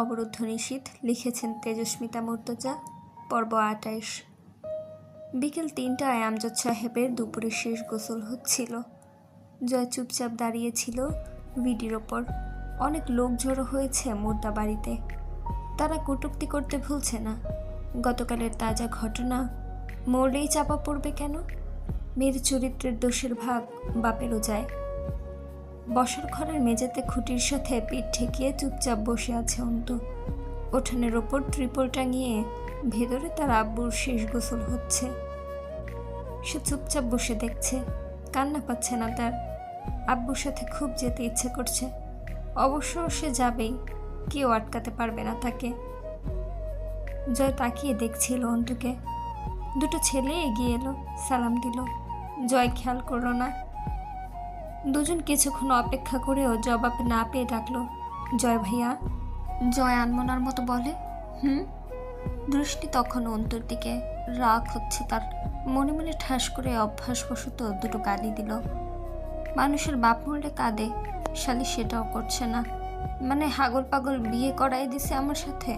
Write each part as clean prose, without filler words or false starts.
অবরুদ্ধ নিশীথ। লিখেছেন তেজস্মিতা মুর্তজা। পর্ব ২৮। বিকেল ৩টায় আমজাদ সাহেবের দুপুরে শেষ গোসল হচ্ছিল। জয় চুপচাপ দাঁড়িয়েছিল ভিডির ওপর। অনেক লোক জড়ো হয়েছে মুর্দা বাড়িতে। তারা কটূক্তি করতে ভুলছে না। গতকালের তাজা ঘটনা মরলেই চাপা পড়বে কেন? মেয়ের চরিত্রের দোষের ভাগ বাপেরও যায়। বসার ঘরের মেঝেতে খুঁটির সাথে পিঠ ঠেকিয়ে চুপচাপ বসে আছে অন্তু। উঠানের ওপর ট্রিপল টাঙিয়ে ভেতরে তার আব্বুর শেষ গোসল হচ্ছে। সে চুপচাপ বসে দেখছে। কান্না পাচ্ছে না তার। আব্বুর সাথে খুব যেতে ইচ্ছে করছে। অবশ্য সে যাবেই, কেউ আটকাতে পারবে না তাকে। জয় তাকিয়ে দেখছিল অন্তুকে। দুটো ছেলে এগিয়ে এলো, সালাম দিল। জয় খেয়াল করলো না। দুজন কিছুক্ষণ অপেক্ষা করেও জবাব না পেয়ে ডাকলো, জয় ভাইয়া। জয় আনমনার মতো বলে, দৃষ্টি তখন অন্তুর দিকে। রাগ হচ্ছে তার। মনে মনে ঠাস করে অভ্যাসবশত দুটো গালি দিল। মানুষের বাপ মরলে কাঁদে, শালি সেটাও করছে না। মানে হাগল পাগল বিয়ে করাই দিছে আমার সাথে।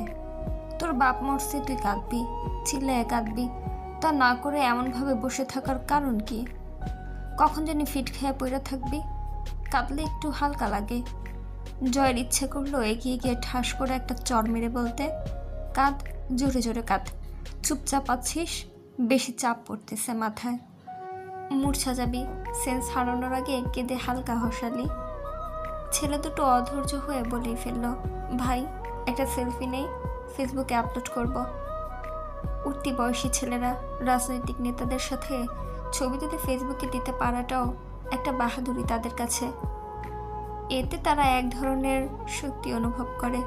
তোর বাপ মরছে, তুই কাঁদবি, চিল্লায় কাঁদবি। তা না করে এমনভাবে বসে থাকার কারণ কি? কখন জানি ফিট খেয়ে পড়ে থাকবি? কাঁদলে একটু হালকা লাগে। জয়ের ইচ্ছে করলো এগিয়ে গিয়ে ঠাস করে একটা চড় মেরে বলতে, কাঁদ, জোরে জোরে কাঁদ। চুপচাপ আছিস, বেশি চাপ পড়তেছে মাথায়। মূর্ছা যাবি। সেন্স হারানোর আগে কেঁদে হালকা হসালি। ছেলে দুটো অধৈর্য হয়ে বলেই ফেললো, ভাই একটা সেলফি নেই, ফেসবুকে আপলোড করব। উঠতি বয়সী ছেলেরা রাজনৈতিক নেতাদের সাথে ছবি তুলে ফেসবুকে দিতে পারাটাও একটা বাহাদুরি তাদের কাছে। এতে তারা এক ধরনের শক্তি অনুভব করে।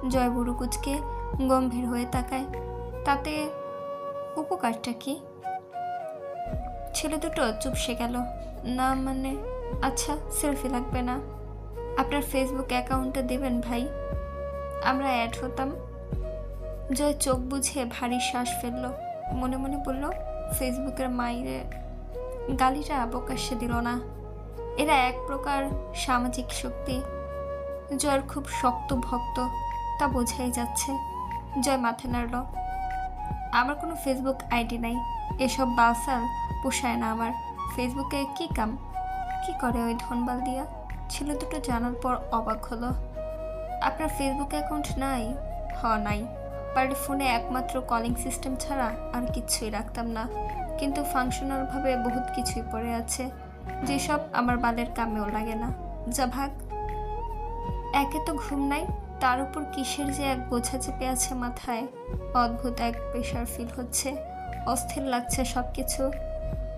জয় বুড়ুকুচকে গম্ভীর হয়ে তাকায়। তাতে উপকারটা কি? ছেলে দুটো চুপসে গেল। না মানে, আচ্ছা সেলফি লাগবে না, আপনার ফেসবুক অ্যাকাউন্টে দেবেন ভাই, আমরা অ্যাড হতাম। জয় চোখ বুঝে ভারী শ্বাস ফেলল। মনে মনে বলল, ফেসবুকের মাইরে গালিটা প্রকাশ্যে দিল না। এরা এক প্রকার সামাজিক শক্তি। জয়ের খুব শক্ত ভক্ত, তা বোঝাই যাচ্ছে। জয় মাথা নাড়ল। আমার কোনো ফেসবুক আইডি নাই, এসব বালসাল পোষায় না আমার। ফেসবুকে কি কাম? কি করে ওই ধনবাল দিয়া? ছেলে দুটো জানার পর অবাক হলো। আপনার ফেসবুক অ্যাকাউন্ট নাই? নাই। পারলে ফোনে একমাত্র কলিং সিস্টেম ছাড়া আর কিচ্ছুই রাখতাম না, কিন্তু ফাংশনালভাবে বহুত কিছুই পড়ে আছে, যেসব আমার বালের কামেও লাগে না। যা ভাগ। একে তো ঘুম নাই, তার উপর কিসের যে এক বোঝা চেপে আছে মাথায়। অদ্ভুত এক প্রেশার ফিল হচ্ছে। অস্থির লাগছে সব কিছু।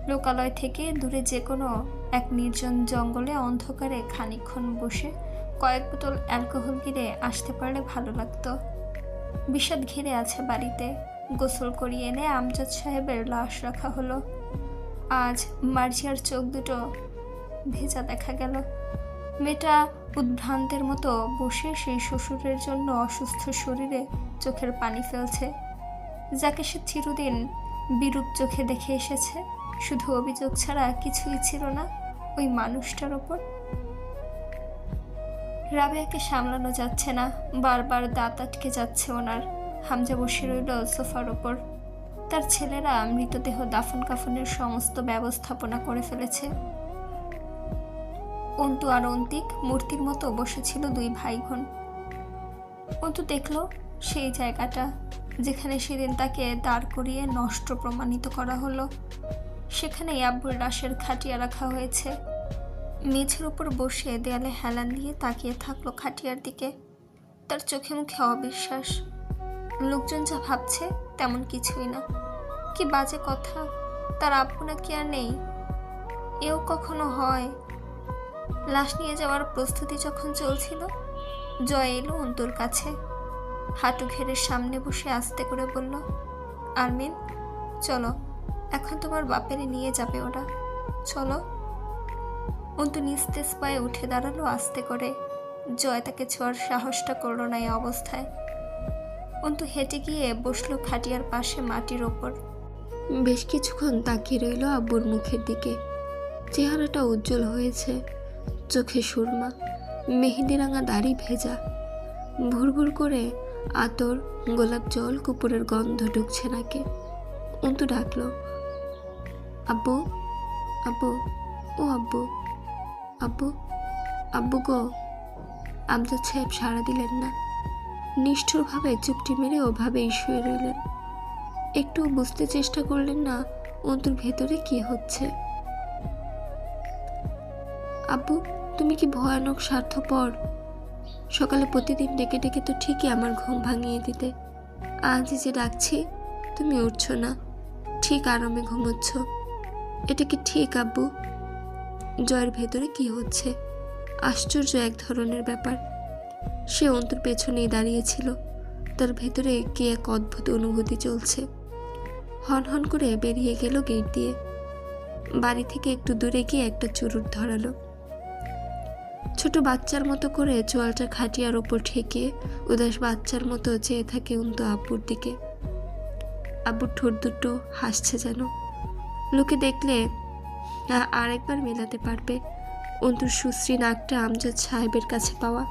লোকালয় থেকে দূরে যে কোনো এক নির্জন জঙ্গলে অন্ধকারে খানিকক্ষণ বসে কয়েক বোতল অ্যালকোহল গিরে আসতে পারলে ভালো লাগতো। বিষাদ ঘিরে আছে বাড়িতে। গোসল করিয়ে এনে আমজাদ সাহেবের লাশ রাখা হলো। আজ মার্জিয়ার চোখ দুটো ভেজা দেখা গেল। মেয়েটা উদ্ভ্রান্তের মতো বসে সেই শ্বশুরের জন্য অসুস্থ শরীরে চোখের পানি ফেলছে, যাকে সে চিরদিন বিরূপ চোখে দেখে এসেছে। শুধু অভিযোগ ছাড়া কিছুই ছিল না ওই মানুষটার ওপর। রাবেয়াকে সামলানো যাচ্ছে না, বারবার দাঁত আটকে যাচ্ছে ওনার। হামজা বসে রইল সোফার ওপর। তার ছেলেরা মৃতদেহ দাফন কাফনের সমস্ত ব্যবস্থাপনা করে ফেলেছে। অন্তু আর অন্তিক মূর্তির মতো বসেছিল দুই ভাই বোন। অন্তু দেখল সেই জায়গাটা যেখানে সেদিন তাকে দাঁড় করিয়ে নষ্ট প্রমাণিত করা হলো। সেখানেই আব্বুর লাশের খাটিয়া রাখা হয়েছে। মেঝের উপর বসে দেয়ালে হেলান দিয়ে তাকিয়ে থাকলো খাটিয়ার দিকে। তার চোখে মুখে অবিশ্বাস। লোকজন যা ভাবছে তেমন কিছুই না। কি বাজে কথা, তার আব্বু নাকি আর নেই? এও কখনো হয়? লাশ নিয়ে যাওয়ার প্রস্তুতি যখন চলছিল, জয় এলো অন্তুর কাছে। হাঁটু ঘেরের সামনে বসে আস্তে করে বলল, আরমিন চলো, এখন তোমার বাপেরে নিয়ে যাবে ওরা, চলো। অন্তু নিস্তেজ পায়ে উঠে দাঁড়ালো আস্তে করে। জয় তাকে ছোঁয়ার সাহসটা করলো না এই অবস্থায়। অন্তু হেঁটে গিয়ে বসলো খাটিয়ার পাশে মাটির ওপর। বেশ কিছুক্ষণ তাকিয়ে রইল আব্বুর মুখের দিকে। চেহারাটা উজ্জ্বল হয়েছে, চোখে সুরমা, মেহেদি রাঙা দাড়ি ভেজা, ভুরভুর করে আতর, গোলাপ জল, কুপুরের গন্ধ ঢুকছে নাকে। অন্তু ডাকলো, আব্বু, আব্বু, ও আব্বু, আব্বু, আব্বু গো। আমজাদ সাহেব সাড়া দিলেন না। নিষ্ঠুরভাবে চুপটি মেরে ওভাবেই শুয়ে রইলেন। একটু বুঝতে চেষ্টা করলেন না অন্তুর ভেতরে কি হচ্ছে। আব্বু, তুমি কি ভয়ানক স্বার্থপর। সকালে প্রতিদিন ডেকে ডেকে তো ঠিকই আমার ঘুম ভাঙিয়ে দিতে। আজ যে ডাকছি তুমি উঠছো না, ঠিক আরামে ঘুমোচ্ছ। এটা কি ঠিক আব্বু? জয়ের ভেতরে কি হচ্ছে? আশ্চর্য এক ধরনের ব্যাপার। সে অন্তুর পেছনেই দাঁড়িয়েছিল। তার ভেতরে কি এক অদ্ভুত অনুভূতি চলছে। হন হন করে বেরিয়ে গেল গেট দিয়ে। বাড়ি থেকে একটু দূরে গিয়ে একটা চুরুট ধরালো। ছোট বাচ্চার মতো করে চোয়ালটা খাটিয়ার ওপর ঠেকে উদাস বাচ্চার মতো চেয়ে থাকে অন্তু আব্বুর দিকে। আব্বুর ঠোঁট দুটো হাসছে যেন। লোকে দেখলে আরেকবার মেলাতে পারবে অন্তুর সুশ্রী নাকটা আমজাদ সাহেবের কাছে পাওয়া।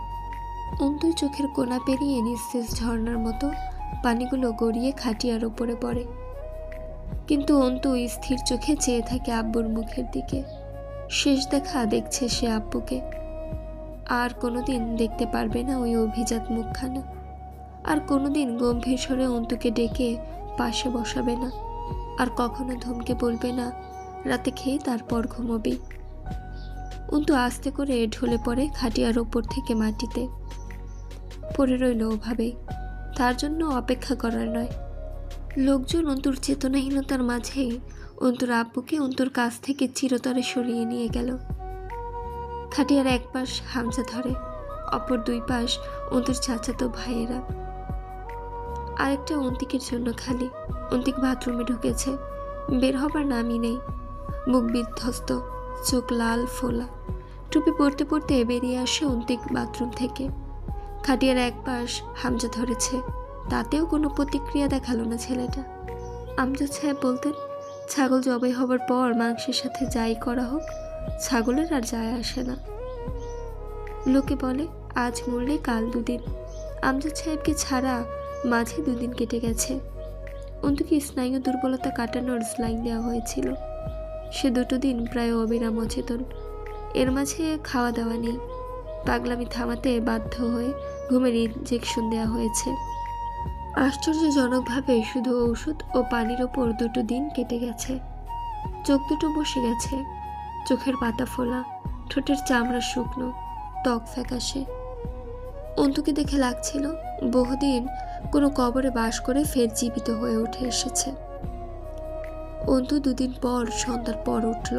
অন্তুর চোখের কোনা পেরিয়ে নিঃশেষ ঝর্ণার মতো পানিগুলো গড়িয়ে খাটিয়ার ওপরে পড়ে। কিন্তু অন্তু স্থির চোখে চেয়ে থাকে আব্বুর মুখের দিকে। শেষ দেখা দেখছে সে আব্বুকে। আর কোনোদিন দেখতে পারবে না ওই অভিজাত মুখখানা। আর কোনোদিন গম্ভীর স্বরে অন্তুকে ডেকে পাশে বসাবে না। আর কখনো ধমকে বলবে না রাতে খেয়ে তারপর ঘুমোবি। অন্তু আস্তে করে ঢলে পড়ে খাটিয়ার ওপর থেকে মাটিতে। পড়ে রইল ওভাবেই। তার জন্য অপেক্ষা করার নয়। লোকজন অন্তুর চেতনাহীনতার মাঝেই অন্তুর আব্বুকে অন্তুর কাছ থেকে চিরতরে সরিয়ে নিয়ে গেল। খাটিয়ার এক পাশ হামজা ধরে, অপর দুই পাশ অন্তুর চাচাতো ভাইয়েরা। আরেকটা অন্তিকের জন্য খালি। অন্তিক বাথরুমে ঢুকেছে, বের হবার নামই নেই। মুখ বিধ্বস্ত, চোখ লাল ফোলা। টুপি পরতে পরতে বেরিয়ে আসে অন্তিক বাথরুম থেকে। খাটিয়ার এক পাশ হামজা ধরেছে, তাতেও কোনো প্রতিক্রিয়া দেখালো না ছেলেটা। আমজাদ সাহেব বলতেন, ছাগল জবাই হবার পর মাংসের সাথে যাই করা হোক, ছাগলের আর যায় আসে না। লোকে বলে আজ মরলে কাল দুদিন। আমজাদ সাহেবকে ছাড়া মাঝে দুদিন কেটে গেছে। অন্তুকে স্নায়ু দুর্বলতা কাটানোর স্লাইন দেওয়া হয়েছিল। সে দুটো দিন প্রায় অবিরাম অচেতন। এর মাঝে খাওয়া দাওয়া নেই। পাগলামি থামাতে বাধ্য হয়ে ঘুমের ইনজেকশন দেওয়া হয়েছে। আশ্চর্যজনকভাবে শুধু ঔষধ ও পানির ওপর দুটো দিন কেটে গেছে। চোখ দুটো বসে গেছে, চোখের পাতা ফোলা, ঠোঁটের চামড়া শুকনো, ত্বক ফ্যাকাশে। অন্তুকে দেখে লাগছিল বহুদিন কোনো কবরে বাস করে ফের জীবিত হয়ে উঠে এসেছে। অন্তু দুদিন পর সন্ধ্যার পর উঠল।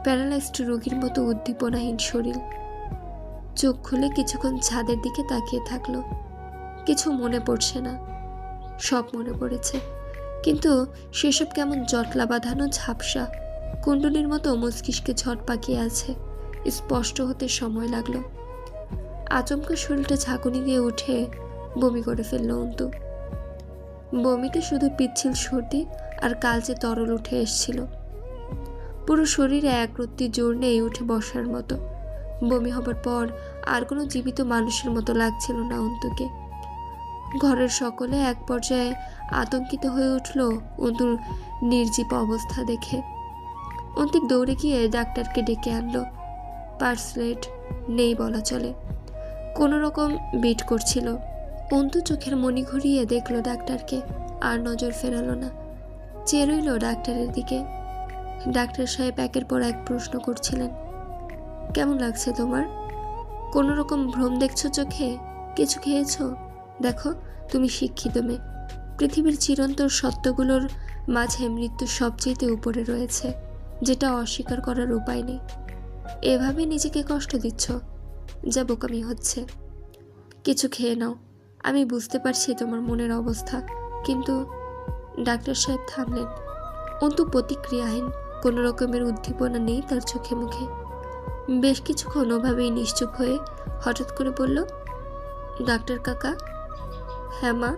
প্যারালাইজড রোগীর মতো উদ্দীপনাহীন শরীর। চোখ খুলে কিছুক্ষণ ছাদের দিকে তাকিয়ে থাকলো। কিছু মনে পড়ছে না, সব মনে পড়েছে, কিন্তু সেসব কেমন জটলা বাঁধানো ঝাপসা কুণ্ডলীর মতো মস্তিষ্কে ঝট পাকিয়ে আছে। স্পষ্ট হতে সময় লাগলো। আচমকা শরীরটা ঝাঁকুনি দিয়ে উঠে বমি করে ফেলল অন্তু। বমিতে শুধু পিচ্ছিল সর্দি আর কালচে তরল উঠে এসছিল। পুরো শরীরে এক রত্তি জোর নেই উঠে বসার মতো। বমি হবার পর আর কোনো জীবিত মানুষের মতো লাগছিল না অন্তুকে। ঘরের সকলে এক পর্যায়ে আতঙ্কিত হয়ে উঠল অন্তুর নির্জীব অবস্থা দেখে। অন্তিক দৌড়ে গিয়ে ডাক্তারকে ডেকে আনলো। পার্সলেট নেই বলা চলে, কোনো রকম বিট করছিল। অন্তু চোখের মনি ঘুরিয়ে দেখলো ডাক্তারকে, আর নজর ফেরালো না। চেয়ে রইল ডাক্তারের দিকে। ডাক্তার সাহেব একের পর এক প্রশ্ন করছিলেন। কেমন লাগছে তোমার? কোনো রকম ভ্রম দেখছো চোখে? কিছু খেয়েছো? দেখো, তুমি শিক্ষিত মেয়ে। পৃথিবীর চিরন্তর সত্যগুলোর মাঝে মৃত্যু সবচেয়ে উপরে রয়েছে, যেটা অস্বীকার করার উপায় নেই। এভাবে নিজেকে কষ্ট দিচ্ছ, যা বোকামি হচ্ছে। কিছু খেয়ে নাও। আমি বুঝতে পারছি তোমার মনের অবস্থা, কিন্তু ডাক্তার সাহেব থামলেন। অন্তু প্রতিক্রিয়াহীন, কোনো রকমের উদ্দীপনা নেই তার চোখে মুখে। বেশ কিছুক্ষণ ওভাবেই নিশ্চুপ হয়ে হঠাৎ করে বলল, ডাক্তার কাকা। হ্যাঁ মা,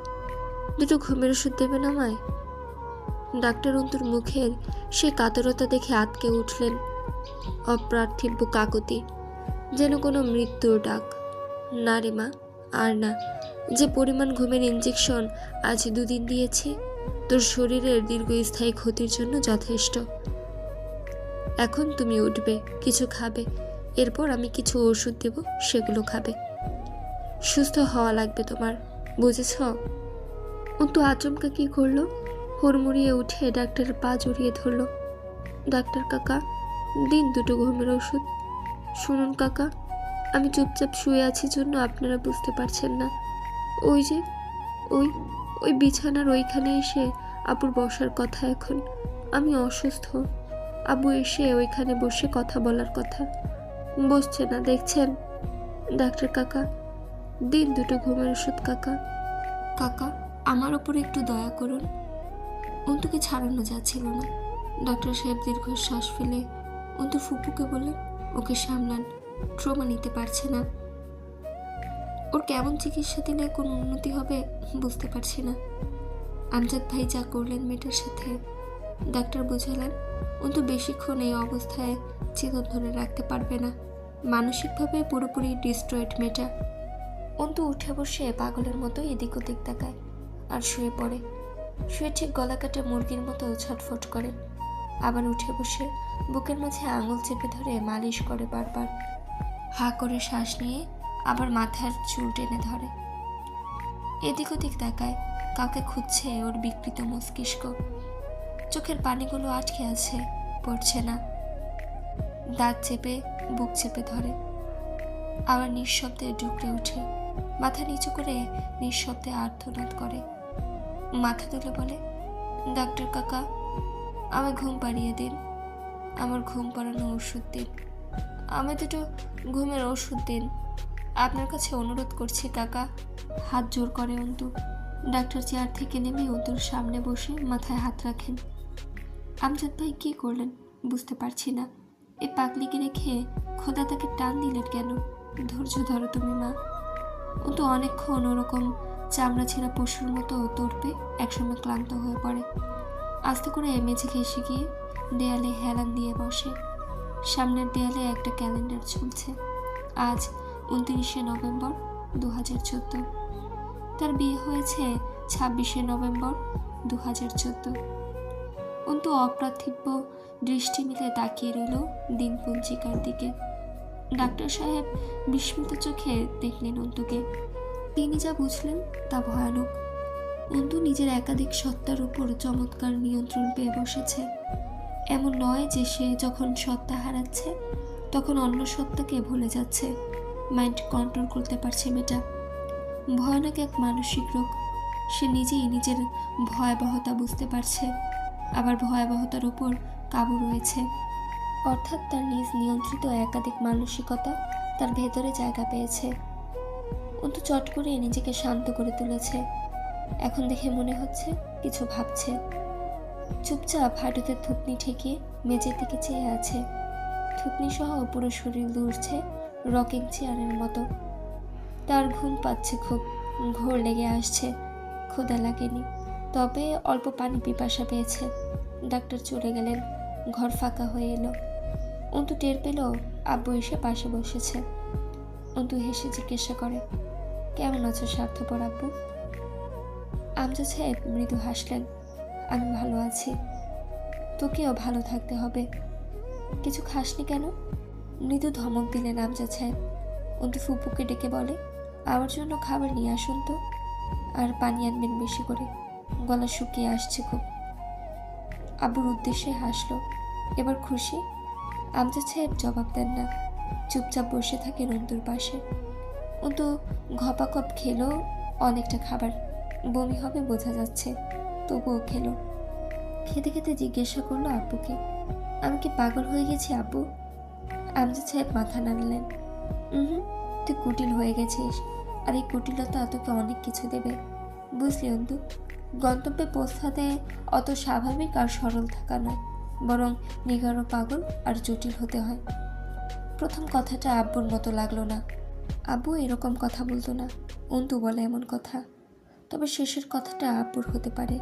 দুটো ঘুমের ওষুধ দেবেন আমায়? ডাক্তার অন্তুর মুখের সে কাতরতা দেখে আটকে উঠলেন। অপ্রার্থিব্য কাকতি, যেন কোনো মৃত্যুর ডাক। না রে মা, আর না, যে পরিমাণ ঘুমের ইঞ্জেকশন আজ 2 দিন দিয়েছি তোর শরীরের দীর্ঘস্থায়ী ক্ষতির জন্য যথেষ্ট। এখন তুমি উঠবে, কিছু খাবে, এরপর আমি কিছু ওষুধ দেব, সেগুলো খাবে। সুস্থ হওয়া লাগবে তোমার, বুঝেছ? অন্তু আচমকা কি করলো, হুড়মুড়িয়ে উঠে ডাক্তারের পা জড়িয়ে ধরল। ডাক্তার কাকা, দিন 2টো ঘুমের ওষুধ। শুনুন কাকা, আমি চুপচাপ শুয়ে আছি জন্য আপনারা বুঝতে পারছেন না। ওই যে ওই ওই বিছানার ওইখানে এসে আব্বুর বসার কথা এখন। আমি অসুস্থ, আব্বু এসে ওইখানে বসে কথা বলার কথা, বসছে না, দেখছেন? ডাক্তার কাকা, দিন 2টো ঘুমের ওষুধ কাকা। কাকা, আমার ওপর একটু দয়া করুন। অন্তুকে ছাড়ানো যাচ্ছিল না। ডক্টর সাহেব দীর্ঘশ্বাস ফেলে অন্তুর ফুপুকে বললেন, ওকে সামলান, ট্রমা নিতে পারছে না। ওর কেমন চিকিৎসা দিলে কোনো উন্নতি হবে বুঝতে পারছি না। আমজাদ ভাই যা করলেন মেয়েটার সাথে, ডাক্তার বুঝালেন অন্তু বেশিক্ষণ এই অবস্থায় জীবন ধরে রাখতে পারবে না। মানসিকভাবে পুরোপুরি ডিস্ট্রয়েড মেয়েটা। অন্তু উঠে বসে পাগলের মতো এদিক ওদিক তাকায় আর শুয়ে পড়ে। শুয়ে ঠিক গলা কাটে মুরগির মতো ছটফট করে। আবার উঠে বসে বুকের মাঝে আঙুল চেপে ধরে মালিশ করে বারবার। হা করে শ্বাস নিয়ে আবার মাথার চুল টেনে ধরে। এদিক ওদিক তাকায়, কাউকে খুঁজছে ওর বিকৃত মস্তিষ্ক। চোখের পানিগুলো আটকে আছে, পড়ছে না। দাঁত চেপে বুক চেপে ধরে, আবার নিঃশব্দে ডুকরে ওঠে। মাথা নিচু করে নিঃশব্দে আর্তনাদ করে। মাথা তুলে বলে, ডাক্তার কাকা, আমায় ঘুম পাড়িয়ে দিন, আমার ঘুম পাড়ানো ওষুধ দিন, আমায় 2টো ঘুমের ওষুধ দিন, আপনার কাছে অনুরোধ করছি কাকা। হাত জোর করে অন্তু। ডাক্তার চেয়ার থেকে নেমে অন্তুর সামনে বসে মাথায় হাত রাখেন। আমজাদ ভাই কি করলেন বুঝতে পারছি না। এই পাগলিকে রেখে খোদা তাকে টান দিলেন কেন? ধৈর্য ধরো তুমি মা। অন্তু অনেকক্ষণ ওরকম চামড়া ছেঁড়া পশুর মতো তড়পে একসময় ক্লান্ত হয়ে পড়ে। আস্তে করে মেঝে ঘেঁষে গিয়ে দেয়ালে হেলান দিয়ে বসে। সামনের দেয়ালে একটা ক্যালেন্ডার ঝুলছে। আজ 29শে নভেম্বর 2014। তার বিয়ে হয়েছে 26শে নভেম্বর 2014। অন্তু অপ্রার্থিব্য দৃষ্টি মিলে তাকিয়ে রইল দিনপঞ্জিকার দিকে। ডাক্তার সাহেব বিস্মিত চোখে দেখলেন অন্তুকে। তিনি যা বুঝলেন তা ভয়ানক। অন্তু নিজের একাধিক সত্তার উপর চমৎকার নিয়ন্ত্রণ পেয়ে বসেছে। এমন নয় যে সে যখন সত্তা হারাচ্ছে তখন অন্য সত্তাকে ভুলে যাচ্ছে। মাইন্ড কন্ট্রোল করতে পারছে মেয়েটা। ভয়ানক এক মানসিক রোগ। সে নিজেই নিজের ভয়াবহতা বুঝতে পারছে, আবার ভয়াবহতার উপর কাবু রয়েছে। অর্থাৎ তার নিজ নিয়ন্ত্রিত একাধিক মানসিকতা তার ভেতরে জায়গা পেয়েছে। অন্তু চট করে নিজেকে শান্ত করে তুলেছে। এখন দেখে মনে হচ্ছে কিছু ভাবছে। চুপচাপ হাঁটুতে থুতনি ঠেকিয়ে মেঝের দিকে চেয়ে আছে। থুতনি সহ পুরো শরীর দুলছে রকিং চেয়ারের মতো। তার ঘুম পাচ্ছে খুব, ঘোর লেগে আসছে। ক্ষুধা লাগেনি, তবে অল্প পানি পিপাসা পেয়েছে। ডাক্তার চলে গেলেন, ঘর ফাঁকা হয়ে এলো। অন্তু টের পেল আব্বু এসে পাশে বসেছে। অন্তু হেসে জিজ্ঞাসা করে, কেমন আছো স্বার্থপর আব্বু? আমজাদ সাহেব মৃদু হাসলেন, আমি ভালো আছি, তোকেও ভালো থাকতে হবে। কিছু খাসনি কেন? মৃদু ধমক দিলেন আমজাদ সাহেব। অন্তু ফুপুকে ডেকে বলে, আমার জন্য খাবার নিয়ে আসুন তো, আর পানি আনবেন বেশি করে, গলা শুকিয়ে আসছে খুব। আব্বুর উদ্দেশ্যে হাসলো। এবার খুশি? আমজাদ সাহেব জবাব দেন না, চুপচাপ বসে থাকেন অন্তুর পাশে। অন্তু ঘপাকপ খেলো অনেকটা খাবার, বমি হবে বোঝা যাচ্ছে, তবুও খেলো। খেতে খেতে জিজ্ঞাসা করলো আব্বুকে, আমি কি পাগল হয়ে গেছি আব্বু? আমজাদ সাহেব মাথা নাড়লেন, তুই কুটিল হয়ে গেছিস, আর এই কুটিলতা তোকে অনেক কিছু দেবে, বুঝলি অন্তু? গন্তব্যে পৌঁছাতে অত স্বাভাবিক আর সরল থাকা নয়, বরং নিগারো পাগল আর জটিল হতে হয়। প্রথম কথাটা আব্বুর মতো লাগলো না। আব্বু এরকম কথা বলতো না, অন্তু বলে এমন কথা। তবে শেষের কথাটা আব্বুর হতে পারে।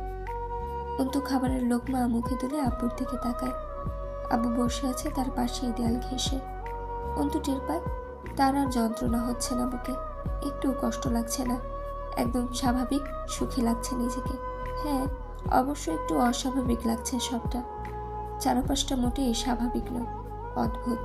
অন্তু খাবারের লোকমা মুখে তুলে আব্বুর দিকে তাকায়। আব্বু বসে আছে তার পাশেই দেয়াল ঘেঁষে। অন্তু টের পায় তার আর যন্ত্রণা হচ্ছে না বুকে। একটু কষ্ট লাগছে না, একদম স্বাভাবিক সুখী লাগছে নিজেকে। হ্যাঁ, অবশ্য একটু অস্বাভাবিক লাগছে সবটা, চারপাশটা মোটেই স্বাভাবিক নয়, অদ্ভুত।